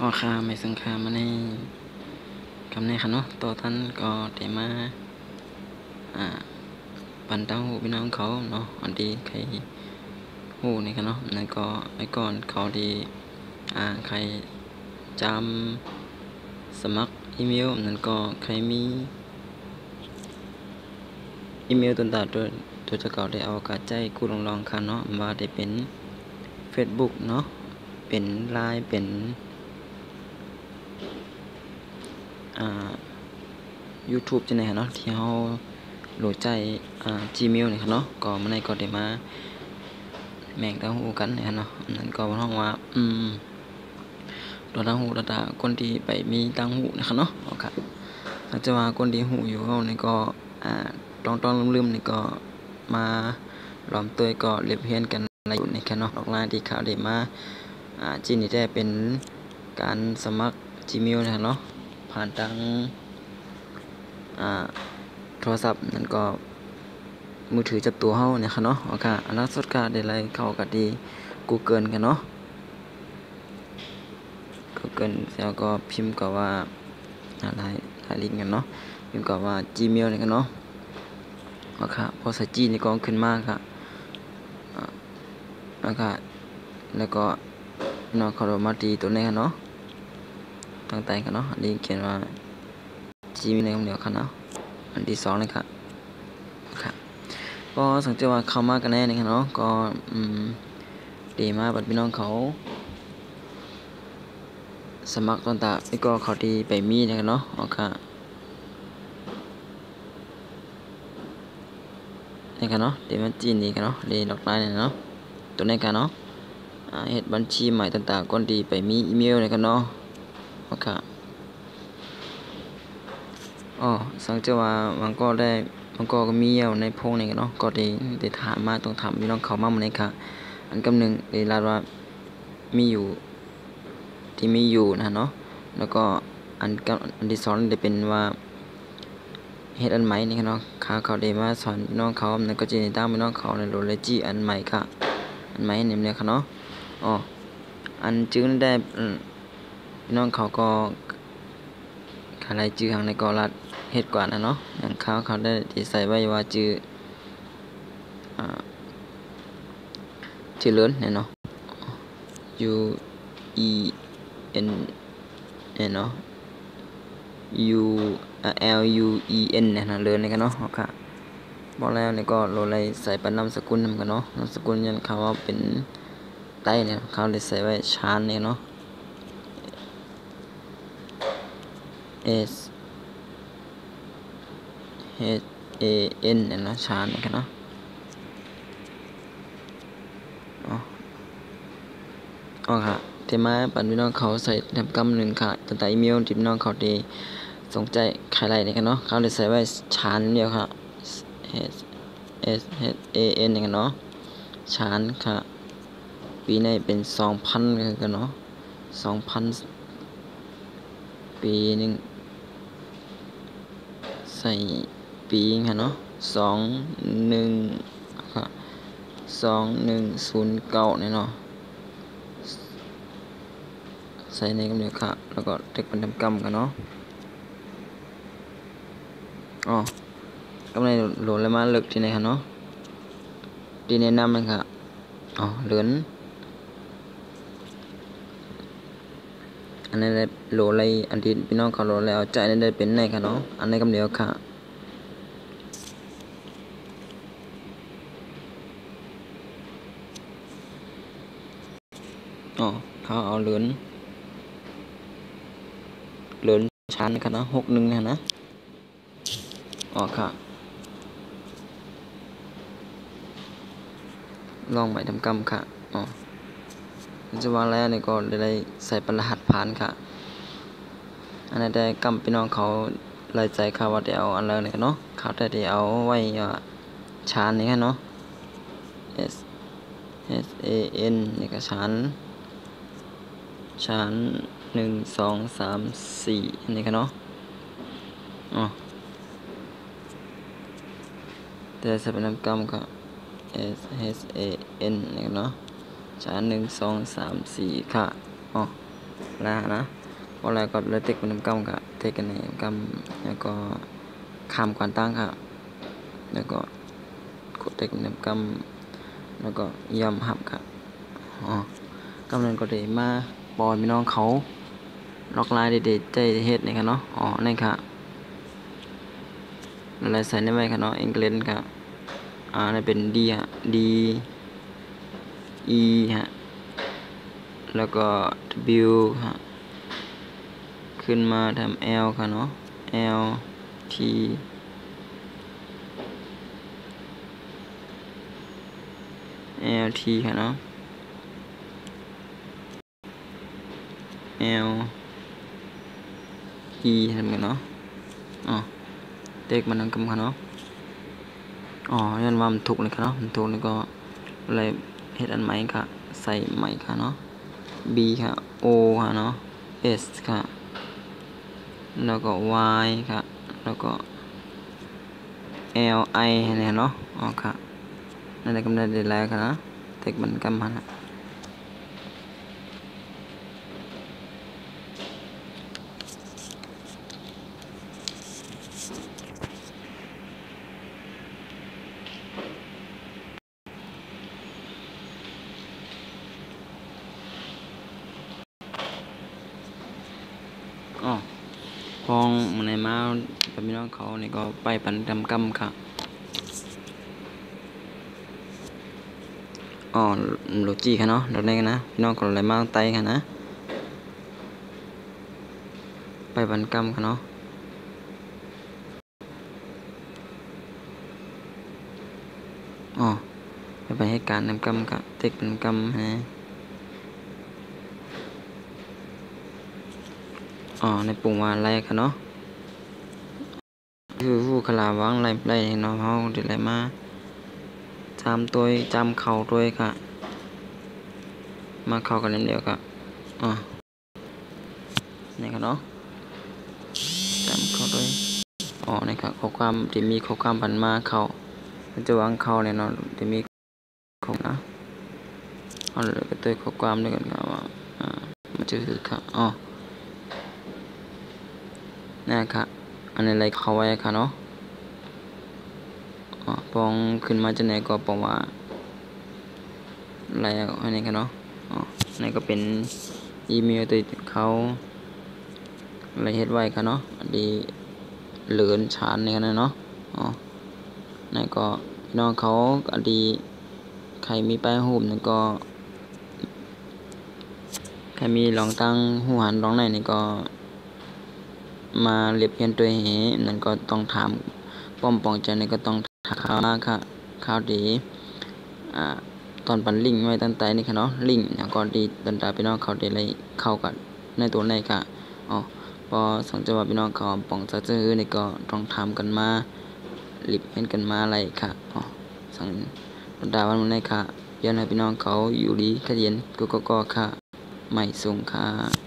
อ๋อค่ะไม่สังขามาในคำในค่ะเนาะตัวท่านก็ได้มาปันเต้าหูพี่น้องเขาเนาะอันดีใครหูนี่ค่ะเนาะนั่นก็ไอ้ก่อนเขาดีใครจำสมัครอีเมลนั่นก็ใครมีอีเมลต่างๆตัวจะเก่าได้เอากาใจกูลองค่ะเนาะว่าได้เป็น Facebook เนาะเป็น LINE เป็นYouTube จังได๋เนาะที่เฮาโหลดใจGmail นี่ค่ะเนาะก็มื้อนี้ก็ได้มาแม่งตาฮู้กันนี่ค่ะเนาะนั่นก็บ่ต้องว่าตัวตางหูตาคนที่ไปมีตางหูนะคะเนาะโอเคถ้าจะว่าคนที่หูอยู่เฮานี่ก็ต้องลืมๆนี่ก็มาล้อมเตยก็เรียบเรียนกันในอยู่นี่ค่ะเนาะออกลายที่ข่าวได้มาจีนี่ได้เป็นการสมัคร Gmail นะคะเนาะผ่านทางโทรศัพท์นั่นก็มือถือจับตัวเฮาเนี่ยค่ะเนาะโอเคอนาคตก็ได้ไล่เข้ากับดี Google กันเนาะ Google แล้วก็พิมพ์ก็ว่าหลายลิงก์กันเนาะพิมพ์ก็ว่า Gmail นี่กันเนาะโอเคพอใส่ G นี่ก็ขึ้นมาค่ะแล้วก็เนาะเขามาตีตัวนี้ค่ะเนาะตั้งแต่กันเนาะอันนี้เขียนว่า Gmail ในคำเดียวค่ะเนาะอันที่2เลยค่ะก็สังเกตว่าเข้ามากันแน่นี่ค่ะเนาะก็ดีมาบัดพี่น้องเขาสมัครตอนตานี่ก็เขาดีไปมีนะครับเนาะโอเคนี่กันเนาะเดี๋ยวมันจีนนี่กันเนาะเดี๋ยวดอกไม้เนี่ยเนาะตัวนี้กันเนาะเฮ็ดบัญชีใหม่ต่างๆก่อนดีไปมีอีเมลนี่กันเนาะโอเคสังเกตว่ามันก็มีอยู่ในโพงนี่กันเนาะก็ได้ถามมาต้องถามพี่น้องเขามามื้อนี้ค่ะอันกำนึงได้ลาดว่ามีอยู่ที่มีอยู่นะเนาะแล้วก็อันที่2ได้เป็นว่าเฮ็ดอันใหม่นี่ค่ะเนาะเขาได้มาสอนพี่น้องเขานั่นก็จะได้ตามพี่น้องเขาในโลเลจีอันใหม่ค่ะอันใหม่นี่เนี่ยค่ะเนาะอันจื้อได้พี่น้องเขาก็อะไรจื้อทางในก็รัดเฮ็ดกว่านะเนาะอย่างเขาได้ที่ใส่ไว้ว่าจื้อเลินเนี่ยเนาะ U E N เนี่ยเนาะ U L U E N เนี่ยนะเลินนี่กันเนาะค่ะบอกแล้วนี่ก็โลเลยใส่เป็นนามสกุลนำกันเนาะนามสกุลยันเขาว่าเป็นใต้เนี่ยเขาเลยใส่ไว้ชานเนี่ยเนาะ S H A N เนี่ยนะชานนี่กันเนาะค่ะที่มาปันพี่น้องเขาใส่แถบกำหนึ่งค่ะตั้งแต่อีเมลที่พี่น้องเขาดีสนใจใครไรนี่กันเนาะเขาเลยใส่ไว้ชานเดียวค่ะ S H A N นี่กันเนาะชานค่ะปีนี้เป็น 2,000 กันเนาะ 2,000 ปีนึงใส่ปีค่ะเนาะ21ค่ะ2109เนี่ยเนาะใส่ในกำเนิดค่ะแล้วก็เทคเป็นทำกรรมกันเนาะกำในโหลดแล้วมาเลิกที่ไหนค่ะเนาะที่แนะนำเลยค่ะเหลือนอันนี้ได้โหลอะไรอันที่พี่น้องเขาโหลแล้วใจนี้ได้เป็นไหนค่ะเนาะอันนี้กำเดียวค่ะเขาเอาเหลือนชั้นค่ะเนาะ61นะค่ะลองใหม่ทำกรรมค่ะจะว่าแล้วนี่ก็ได้ใส่รหัสผ่านค่ะอันนี้ได้กำพี่น้องเขาไล่ใจค่ะว่าได้เอาอันแล้วนี่เนาะเขาได้เอาไว้ชานนี่ค่ะเนาะ S A N นี่ก็ชาน1 2 3 4นี่ค่ะเนาะแต่ใส่เป็นน้ำกำค่ะ S H A N นี่เนาะชาน1 2 3 4ค่ะ แล้วนะพอแล้วก็เลยเทคเป็นกำกับเทคกันในกำแล้วก็ข้ามการตั้งครับแล้วก็กดเทคเป็นกำแล้วก็ย่ำหับครับกำลังก็ได้มาปอนพี่น้องเขาล็อกลายเด็ดใจเฮ็ดนี่ครับเนาะนี่ครับอะไรใส่ในไว้ครับเนาะอังกฤษครับนี่เป็น D ฮะ D E ฮะแล้วก็ W ฮะขึ้นมาทำ L ค่ะเนาะ L T L T ค่ะเนาะ L E ทำกันเนาะเด็กมันนั่งกำค่ะเนาะยันว่ามันถูกเลยค่ะเนาะมันถูกแล้วก็เลยเฮ็ดอันใหม่ค่ะใส่ใหม่ค่ะเนาะ B ค่ะ O ค่ะเนาะ S ค่ะแล้วก็ Y ค่ะแล้วก็ L I เนี่ยเนาะค่ะนั่นแหละกำลังได้แล้วค่ะนะเทคมันกำมันพองมันในมากับพี่น้องเขานี่ก็ไปปันดำกำค่ะโลจีค่ะเนาะดอกนี้กันนะพี่น้องคนอะไรมาไตค่ะนะไปปันกำค่ะเนาะไปให้การนำกำค่ะเทคเป็นกำฮะในปุ่มว่าอะไรค่ะเนาะคือผู้ขลาวางไรเนาะเขาเดี๋ยวอะไรมาจำตัวจำเข่าตัวค่ะมาเข้ากันเดียวครับนี่ครับเนาะจำเข้าด้วยนี่ครับข้อความที่มีข้อความผันมาเข้ามันจะวางเข้าเนี่ยเนาะที่มีข้อนะเลยก็ตัวข้อความด้วยกันครับว่ามันจะคือครับนี่ครับอันนี้อะไรเข้าไว้ครับเนาะปองขึ้นมาจากไหนก็บอกว่าอะไรอันนี้ครับเนาะนี่ก็เป็นอีเมลตัวเขาอะไรเฮ็ดไว้ครับเนาะดีเหลือนชานนี่กันเนาะนี่ก็พี่น้องเขาอดีใครมีป้ายหูนี่ก็ใครมีลองตั้งหูหันลองไหนนี่ก็มาเรียบเรียนตัวเหนั่นก็ต้องถามป้อมปองใจนี่ก็ต้องถามข่าวมาค่ะข่าวดีตอนปันลิงก์ไว้ตั้งแต่นี่ค่ะเนาะลิงก์ก็ดีตันตาพี่น้องเขาได้เลยเข้ากันในตัวในค่ะพอสังเกตว่าพี่น้องเขาปองจะซื้อนี่ก็ต้องทำกันมารีบเห็นกันมาอะไรค่ะสังตันตาวันนี้ค่ะย้อนให้พี่น้องเขาอยู่ดีขยันก็ค่ะไม่ส่งค่ะ